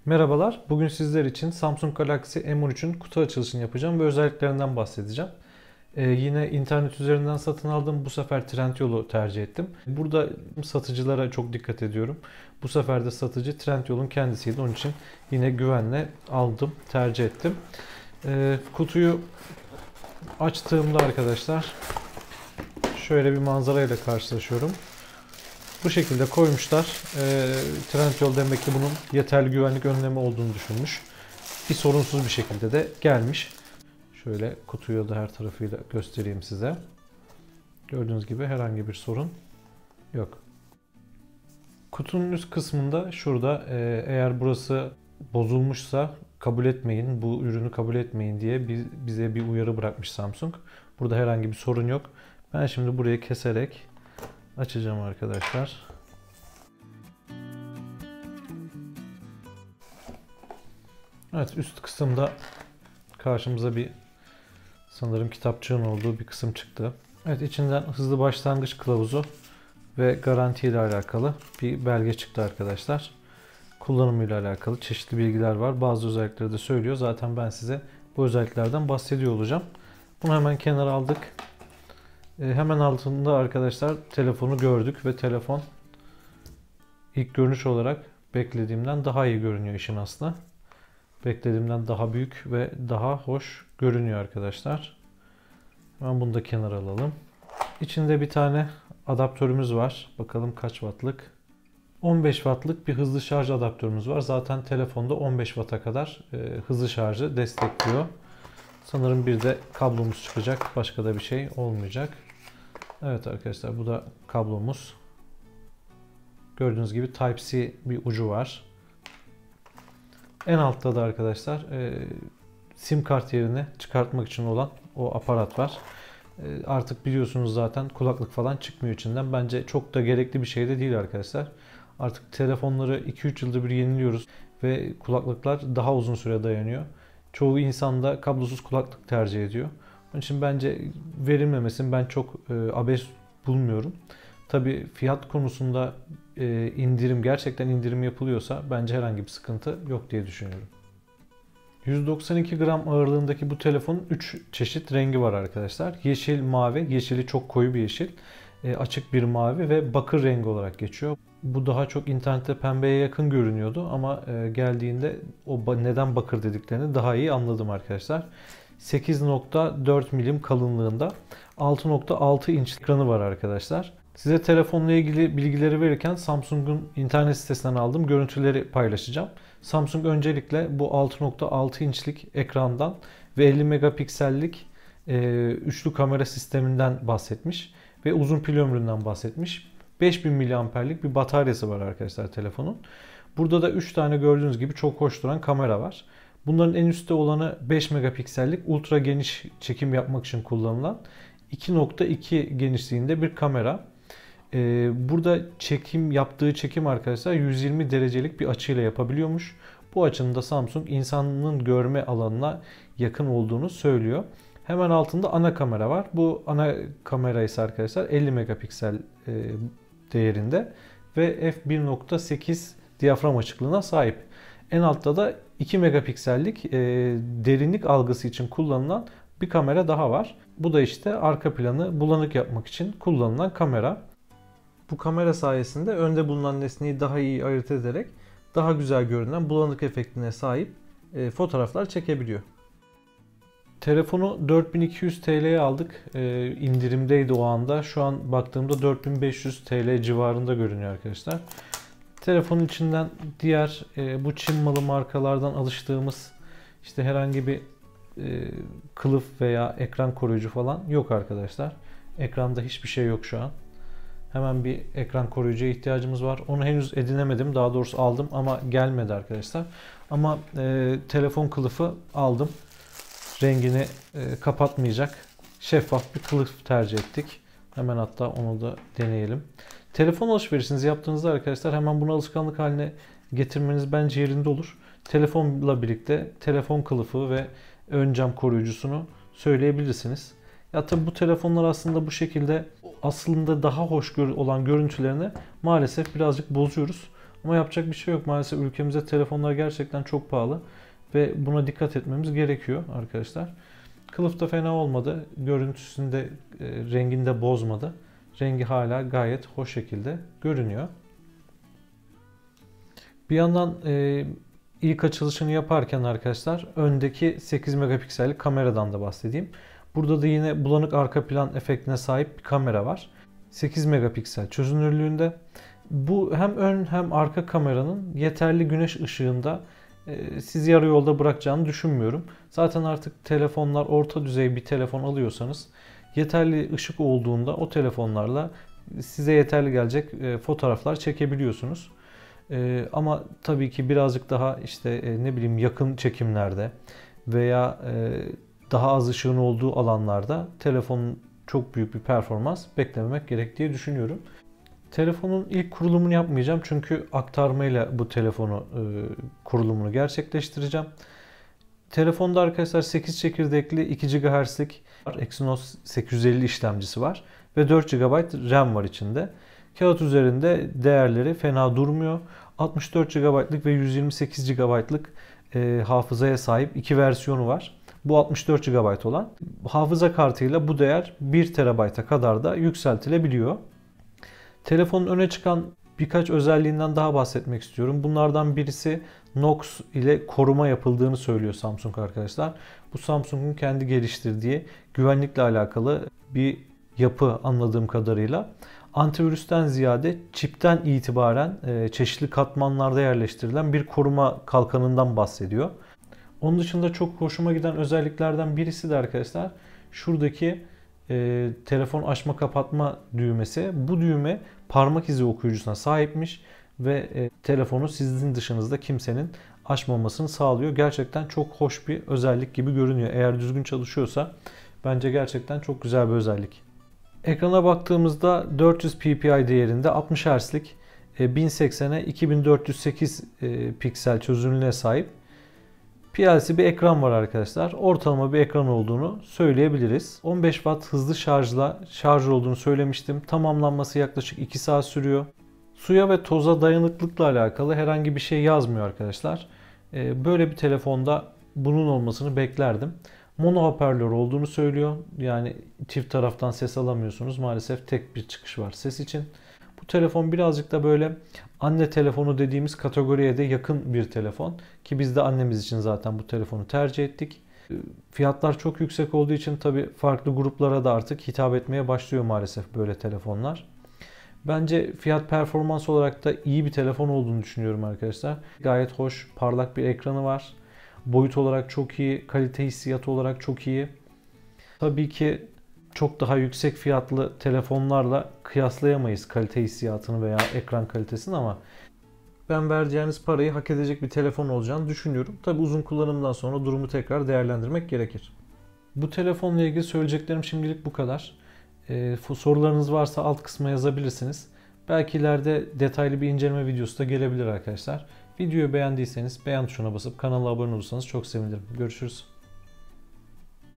Merhabalar. Bugün sizler için Samsung Galaxy M13'ün kutu açılışını yapacağım ve özelliklerinden bahsedeceğim. Yine internet üzerinden satın aldım. Bu sefer Trendyol'u tercih ettim. Burada satıcılara çok dikkat ediyorum. Bu sefer de satıcı Trendyol'un kendisiydi. Onun için yine güvenle aldım, tercih ettim. Kutuyu açtığımda arkadaşlar şöyle bir manzarayla karşılaşıyorum. Bu şekilde koymuşlar. Trendyol demek ki bunun yeterli güvenlik önlemi olduğunu düşünmüş. Bir sorunsuz bir şekilde de gelmiş. Şöyle kutuyu da her tarafıyla göstereyim size. Gördüğünüz gibi herhangi bir sorun yok. Kutunun üst kısmında şurada eğer burası bozulmuşsa kabul etmeyin, bu ürünü kabul etmeyin diye bize bir uyarı bırakmış Samsung. Burada herhangi bir sorun yok. Ben şimdi burayı keserek açacağım arkadaşlar. Evet, üst kısımda karşımıza bir sanırım kitapçığın olduğu bir kısım çıktı. Evet, içinden hızlı başlangıç kılavuzu ve garanti ile alakalı bir belge çıktı arkadaşlar. Kullanımıyla alakalı çeşitli bilgiler var. Bazı özellikleri de söylüyor. Zaten ben size bu özelliklerden bahsediyor olacağım. Bunu hemen kenara aldık. Hemen altında arkadaşlar telefonu gördük ve telefon ilk görünüş olarak beklediğimden daha iyi görünüyor işin aslı. Beklediğimden daha büyük ve daha hoş görünüyor arkadaşlar. Hemen bunu da kenara alalım. İçinde bir tane adaptörümüz var. Bakalım kaç wattlık. 15 wattlık bir hızlı şarj adaptörümüz var. Zaten telefonda 15 watt'a kadar hızlı şarjı destekliyor. Sanırım bir de kablomuz çıkacak. Başka da bir şey olmayacak. Evet arkadaşlar, bu da kablomuz. Gördüğünüz gibi Type-C bir ucu var. En altta da arkadaşlar sim kart yerini çıkartmak için olan o aparat var. Artık biliyorsunuz zaten kulaklık falan çıkmıyor içinden. Bence çok da gerekli bir şey de değil arkadaşlar. Artık telefonları 2-3 yılda bir yeniliyoruz ve kulaklıklar daha uzun süre dayanıyor. Çoğu insan da kablosuz kulaklık tercih ediyor. Onun için bence verilmemesini ben çok abes bulmuyorum. Tabi fiyat konusunda gerçekten indirim yapılıyorsa bence herhangi bir sıkıntı yok diye düşünüyorum. 192 gram ağırlığındaki bu telefonun 3 çeşit rengi var arkadaşlar. Yeşil, mavi, yeşili çok koyu bir yeşil, açık bir mavi ve bakır rengi olarak geçiyor. Bu daha çok internette pembeye yakın görünüyordu ama geldiğinde neden bakır dediklerini daha iyi anladım arkadaşlar. 8.4 milim kalınlığında 6.6 inç ekranı var arkadaşlar. Size telefonla ilgili bilgileri verirken Samsung'un internet sitesinden aldığım görüntüleri paylaşacağım. Samsung öncelikle bu 6.6 inçlik ekrandan ve 50 megapiksellik üçlü kamera sisteminden bahsetmiş ve uzun pil ömründen bahsetmiş. 5000 miliamperlik bir bataryası var arkadaşlar telefonun. Burada da 3 tane gördüğünüz gibi çok hoş duran kamera var. Bunların en üstte olanı 5 megapiksellik ultra geniş çekim yapmak için kullanılan 2.2 genişliğinde bir kamera. Burada yaptığı çekim arkadaşlar 120 derecelik bir açıyla yapabiliyormuş. Bu açının da Samsung insanın görme alanına yakın olduğunu söylüyor. Hemen altında ana kamera var. Bu ana kamera ise arkadaşlar 50 megapiksel değerinde ve f1.8 diyafram açıklığına sahip. En altta da 2 megapiksellik derinlik algısı için kullanılan bir kamera daha var. Bu da işte arka planı bulanık yapmak için kullanılan kamera. Bu kamera sayesinde önde bulunan nesneyi daha iyi ayırt ederek daha güzel görünen bulanık efektine sahip fotoğraflar çekebiliyor. Telefonu 4200 TL'ye aldık. İndirimdeydi o anda. Şu an baktığımda 4500 TL civarında görünüyor arkadaşlar. Telefonun içinden diğer bu Çin malı markalardan alıştığımız işte herhangi bir kılıf veya ekran koruyucu falan yok arkadaşlar. Ekranda hiçbir şey yok şu an. Hemen bir ekran koruyucuya ihtiyacımız var. Onu henüz edinemedim. Daha doğrusu aldım ama gelmedi arkadaşlar. Ama telefon kılıfı aldım. Rengini kapatmayacak şeffaf bir kılıf tercih ettik. Hemen hatta onu da deneyelim. Telefon alışverişinizi yaptığınızda arkadaşlar hemen bunu alışkanlık haline getirmeniz bence yerinde olur. Telefonla birlikte telefon kılıfı ve ön cam koruyucusunu söyleyebilirsiniz. Ya tabi bu telefonlar aslında bu şekilde aslında daha hoş olan görüntülerini maalesef birazcık bozuyoruz. Ama yapacak bir şey yok. Maalesef ülkemizde telefonlar gerçekten çok pahalı ve buna dikkat etmemiz gerekiyor arkadaşlar. Kılıf da fena olmadı. Görüntüsünde, renginde bozmadı. Rengi hala gayet hoş şekilde görünüyor. Bir yandan ilk açılışını yaparken arkadaşlar öndeki 8 megapiksellik kameradan da bahsedeyim. Burada da yine bulanık arka plan efektine sahip bir kamera var. 8 megapiksel çözünürlüğünde. Bu hem ön hem arka kameranın yeterli güneş ışığında sizi yarı yolda bırakacağını düşünmüyorum. Zaten artık telefonlar, orta düzey bir telefon alıyorsanız yeterli ışık olduğunda o telefonlarla size yeterli gelecek fotoğraflar çekebiliyorsunuz. Ama tabii ki birazcık daha işte ne bileyim yakın çekimlerde veya daha az ışığın olduğu alanlarda telefonun çok büyük bir performans beklememek gerek diye düşünüyorum. Telefonun ilk kurulumunu yapmayacağım çünkü aktarmayla bu telefonu kurulumunu gerçekleştireceğim. Telefonda arkadaşlar 8 çekirdekli 2 GHz'lik Exynos 850 işlemcisi var ve 4 GB RAM var içinde. Kağıt üzerinde değerleri fena durmuyor. 64 GB'lık ve 128 GB'lık hafızaya sahip iki versiyonu var. Bu 64 GB olan. Hafıza kartıyla bu değer 1 TB'a kadar da yükseltilebiliyor. Telefonun öne çıkan birkaç özelliğinden daha bahsetmek istiyorum. Bunlardan birisi Knox ile koruma yapıldığını söylüyor Samsung arkadaşlar. Bu Samsung'un kendi geliştirdiği güvenlikle alakalı bir yapı anladığım kadarıyla. Antivirüsten ziyade çipten itibaren çeşitli katmanlarda yerleştirilen bir koruma kalkanından bahsediyor. Onun dışında çok hoşuma giden özelliklerden birisi de arkadaşlar şuradaki telefon açma kapatma düğmesi. Bu düğme parmak izi okuyucusuna sahipmiş ve telefonu sizin dışınızda kimsenin açmamasını sağlıyor. Gerçekten çok hoş bir özellik gibi görünüyor. Eğer düzgün çalışıyorsa bence gerçekten çok güzel bir özellik. Ekrana baktığımızda 400 ppi değerinde 60 Hz'lik 1080'e 2408 piksel çözünürlüğe sahip PLC bir ekran var arkadaşlar. Ortalama bir ekran olduğunu söyleyebiliriz. 15 Watt hızlı şarjla şarj olduğunu söylemiştim. Tamamlanması yaklaşık 2 saat sürüyor. Suya ve toza dayanıklılıkla alakalı herhangi bir şey yazmıyor arkadaşlar. Böyle bir telefonda bunun olmasını beklerdim. Mono hoparlör olduğunu söylüyor. Yani çift taraftan ses alamıyorsunuz. Maalesef tek bir çıkış var ses için. Bu telefon birazcık da böyle anne telefonu dediğimiz kategoriye de yakın bir telefon. Ki biz de annemiz için zaten bu telefonu tercih ettik. Fiyatlar çok yüksek olduğu için tabii farklı gruplara da artık hitap etmeye başlıyor maalesef böyle telefonlar. Bence fiyat performans olarak da iyi bir telefon olduğunu düşünüyorum arkadaşlar. Gayet hoş, parlak bir ekranı var. Boyut olarak çok iyi, kalite hissiyatı olarak çok iyi. Tabii ki çok daha yüksek fiyatlı telefonlarla kıyaslayamayız kalite hissiyatını veya ekran kalitesini ama ben vereceğiniz parayı hak edecek bir telefon olacağını düşünüyorum. Tabii uzun kullanımdan sonra durumu tekrar değerlendirmek gerekir. Bu telefonla ilgili söyleyeceklerim şimdilik bu kadar. Sorularınız varsa alt kısma yazabilirsiniz. Belki ileride detaylı bir inceleme videosu da gelebilir arkadaşlar. Videoyu beğendiyseniz beğen tuşuna basıp kanala abone olursanız çok sevinirim. Görüşürüz.